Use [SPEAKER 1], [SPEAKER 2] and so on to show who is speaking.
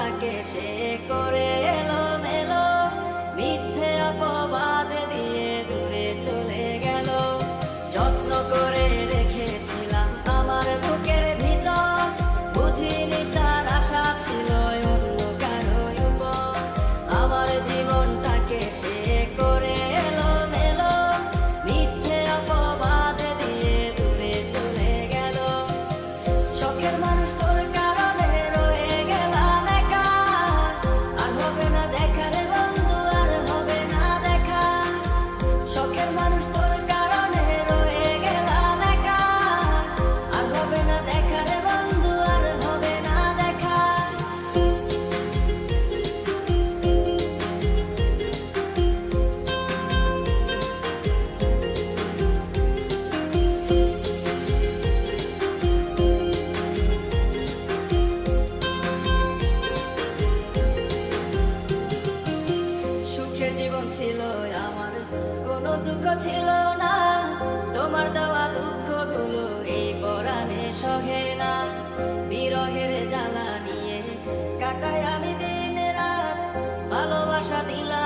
[SPEAKER 1] জীবনটাকে সে করে এলোমেলো, মিথ্যে অপবাদ দিয়ে দূরে চলে গেল। যত্ন করে রেখেছিলাম আমার বুকের ভিতর, বুঝিনি তার আশা ছিল অন্য কারো উপর। আমার জীবনটাকে সে করে এলোমেলো, মিথ্যে অপবাদ দিয়ে দূরে চলে গেল। শখের মানুষ তোর কারণে রয়ে গেলাম একা, আর হবে না দেখা রে বন্ধু, আর হবে না দেখা। শখের মানুষ তোর কারণে রয়ে গেলাম একা, আর হবে না দেখা রে বন্ধু, আর হবে না দেখা। সুখের জীবন ছিল আমার, কোনো দুঃখ ছিল না। তোমার দেওয়া দুঃখগুলো এই পরাণে সহে না। বিরহের জ্বালা নিয়ে কাটাই আমি দিন রাত, ভালোবাসা দিলাম